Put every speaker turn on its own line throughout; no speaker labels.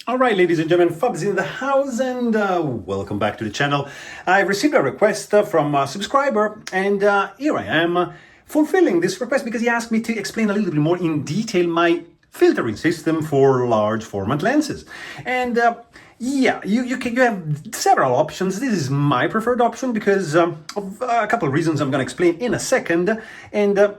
All right, ladies and gentlemen, Fubs in the house, and welcome back to the channel. I received a request from a subscriber, and here I am fulfilling this request because he asked me to explain a little bit more in detail my filtering system for large format lenses. And yeah, you have several options. This is my preferred option because of a couple of reasons I'm going to explain in a second. And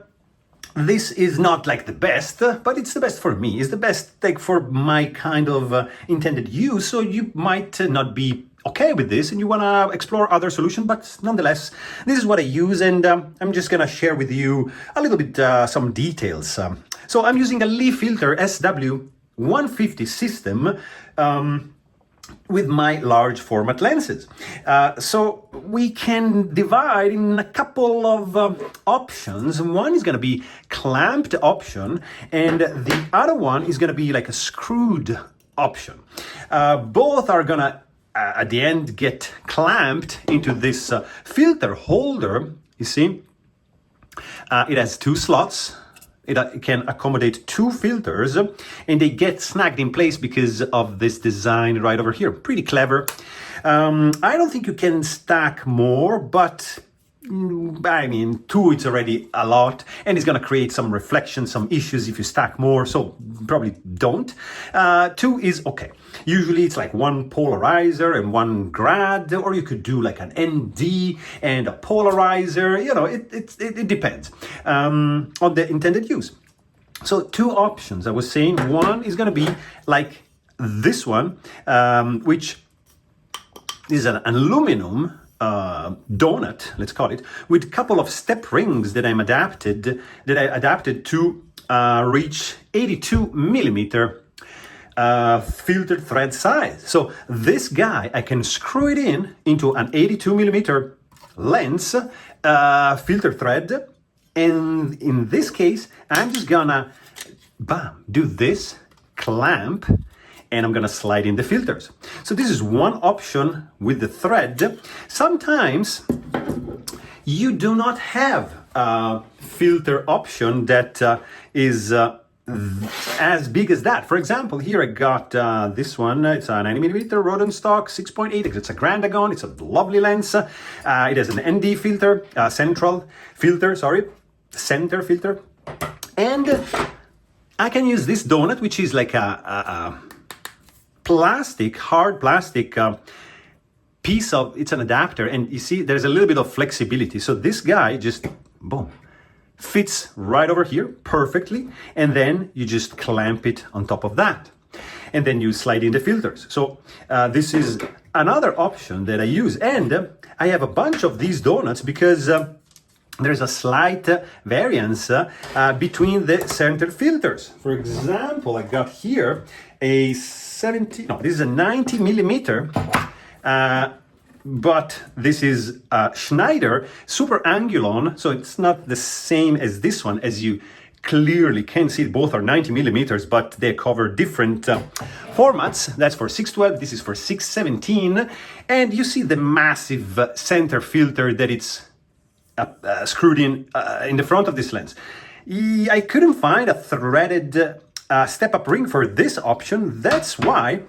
this is not like the best, but it's the best for me. It's the best like for my kind of intended use. So you might not be okay with this and you want to explore other solutions, but nonetheless, this is what I use, and I'm just going to share with you a little bit some details. So I'm using a Lee Filters SW150 system with my large format lenses. So we can divide in a couple of options. One is going to be clamped option, and the other one is going to be like a screwed option. Both are going to, at the end, get clamped into this filter holder. You see, it has two slots. It can accommodate two filters, and they get snagged in place because of this design right over here. Pretty clever. I don't think you can stack more, but I mean, two, it's already a lot, and it's going to create some reflection, some issues if you stack more, so probably don't. Two is okay. Usually it's like one polarizer and one grad, or you could do like an ND and a polarizer. You know, it depends on the intended use. So two options I was saying. One is going to be like this one, which is an aluminum donut, let's call it, with a couple of step rings that I adapted to reach 82 millimeter filtered thread size. So this guy, I can screw it into an 82 millimeter lens filter thread, and in this case, I'm just gonna do this, clamp, and I'm gonna slide in the filters. So this is one option with the thread. Sometimes you do not have a filter option that is as big as that. For example, here I got this one. It's a 90 millimeter Rodent stock 6.8. It's a Grad ND. It's a lovely lens. It has an ND filter, center filter, and I can use this donut, which is like a hard plastic piece of, it's an adapter, and you see there's a little bit of flexibility. So this guy just, boom, fits right over here perfectly, and then you just clamp it on top of that. And then you slide in the filters. So this is another option that I use. And I have a bunch of these donuts because there's a slight variance between the center filters. For example, I got here a this is a 90 millimeter, but this is Schneider Super Angulon, so it's not the same as this one. As you clearly can see, both are 90 millimeters, but they cover different formats. That's for 612, this is for 617, and you see the massive center filter that it's screwed in the front of this lens. I couldn't find a threaded step-up ring for this option. That's why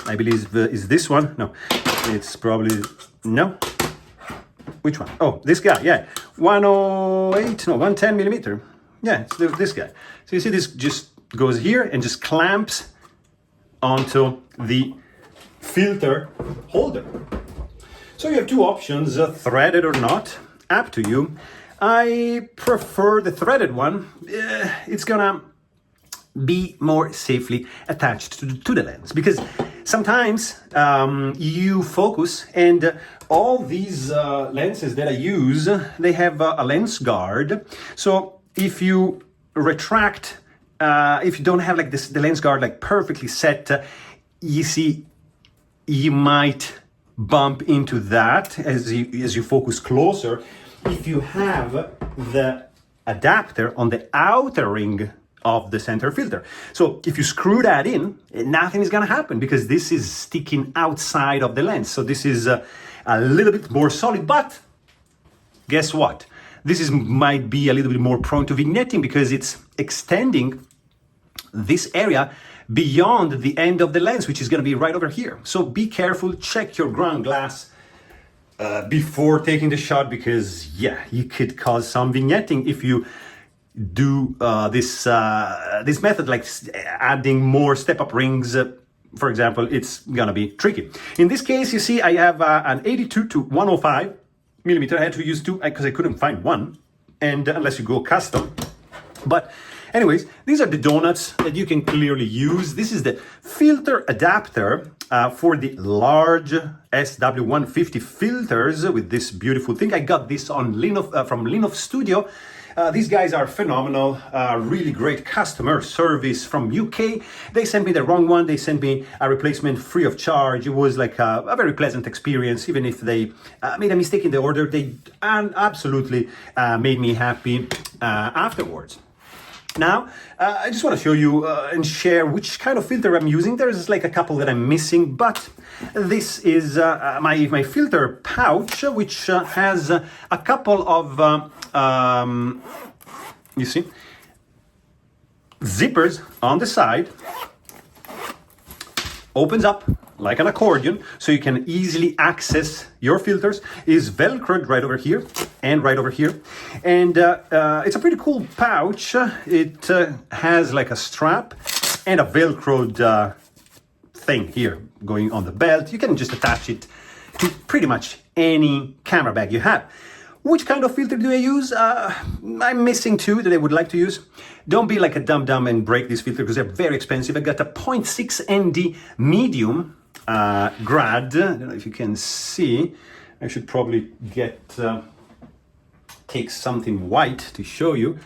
I believe is this one. No, it's probably no. Which one? Oh, this guy. Yeah, 108. No, 110 millimeter. Yeah, it's this guy. So you see, this just goes here and just clamps onto the filter holder. So you have two options, threaded or not. Up to you. I prefer the threaded one. It's gonna be more safely attached to the lens, because sometimes you focus, and all these lenses that I use, they have a lens guard. So if you retract, if you don't have like this, the lens guard like perfectly set, you see, you might bump into that as you focus closer. If you have the adapter on the outer ring of the center filter, so if you screw that in, nothing is going to happen because this is sticking outside of the lens. So this is a little bit more solid, but guess what? This might be a little bit more prone to vignetting because it's extending this area beyond the end of the lens, which is going to be right over here. So be careful, check your ground glass before taking the shot, because yeah, you could cause some vignetting if you do this method, like adding more step-up rings. For example, it's gonna be tricky. In this case, you see, I have an 82 to 105 millimeter. I had to use two because I couldn't find one, and unless you go custom. But anyways, these are the donuts that you can clearly use. This is the filter adapter for the large SW150 filters with this beautiful thing. I got this on from Linhof Studio. These guys are phenomenal, really great customer service from UK. They sent me the wrong one. They sent me a replacement free of charge. It was like a very pleasant experience. Even if they made a mistake in the order, they absolutely made me happy afterwards. Now, I just want to show you and share which kind of filter I'm using. There's like a couple that I'm missing, but this is my filter pouch, which has a couple of, you see, zippers on the side. Opens up like an accordion, so you can easily access your filters. Is velcroed right over here and right over here, and it's a pretty cool pouch. It has like a strap and a velcroed thing here going on the belt. You can just attach it to pretty much any camera bag you have. Which kind of filter do I use? I'm missing two that I would like to use. Don't be like a dum-dum and break this filter because they're very expensive. I got a 0.6 ND medium grad. I don't know if you can see. I should probably take something white to show you.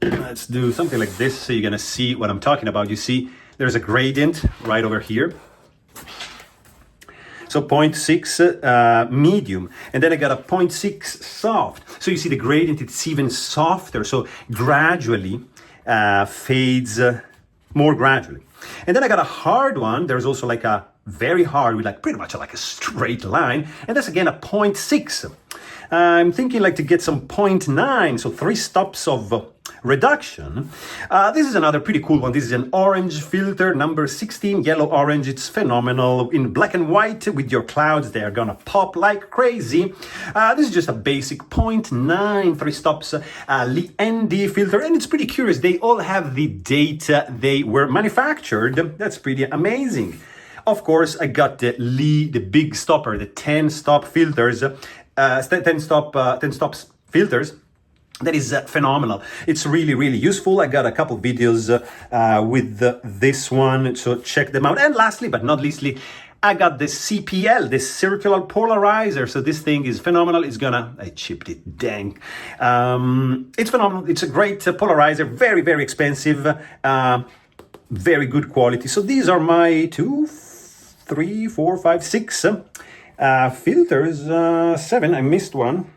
Let's do something like this so you're gonna see what I'm talking about. You see, there's a gradient right over here. So 0.6 medium, and then I got a 0.6 soft. So you see the gradient, it's even softer, so gradually fades more gradually. And then I got a hard one. There's also like a very hard with like pretty much like a straight line, and that's again a 0.6. I'm thinking like to get some 0.9, so 3 stops of reduction. This is another pretty cool one. This is an orange filter, number 16, yellow orange. It's phenomenal in black and white. With your clouds, they are gonna pop like crazy. This is just a basic 0.9, 3 stops Lee ND filter, and it's pretty curious. They all have the date they were manufactured. That's pretty amazing. Of course, I got the Lee, the big stopper, the 10 stop filters, 10 stops filters. That is phenomenal. It's really, really useful. I got a couple videos with this one, so check them out. And lastly, but not leastly, I got the CPL, the circular polarizer. So this thing is phenomenal. It's gonna, I chipped it, dang. It's phenomenal. It's a great polarizer, very, very expensive, very good quality. So these are my 2, 3, 4, 5, 6 filters, 7. I missed one.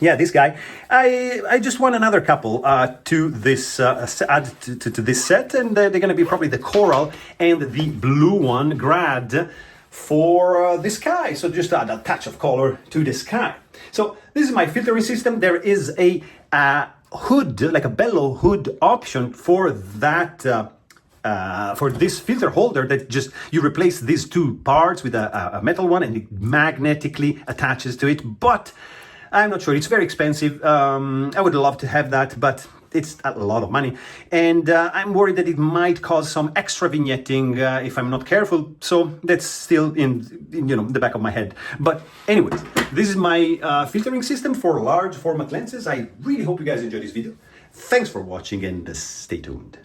Yeah, this guy. I just want another couple to this add to this set, and they're going to be probably the coral and the blue one, grad, for the sky. So just add a touch of color to the sky. So this is my filtering system. There is a hood, like a bellow hood option for that. For this filter holder, that just you replace these two parts with a metal one, and it magnetically attaches to it. But I'm not sure. It's very expensive. I would love to have that, but it's a lot of money. And I'm worried that it might cause some extra vignetting if I'm not careful. So that's still in the back of my head. But anyways, this is my filtering system for large format lenses. I really hope you guys enjoyed this video. Thanks for watching, and stay tuned.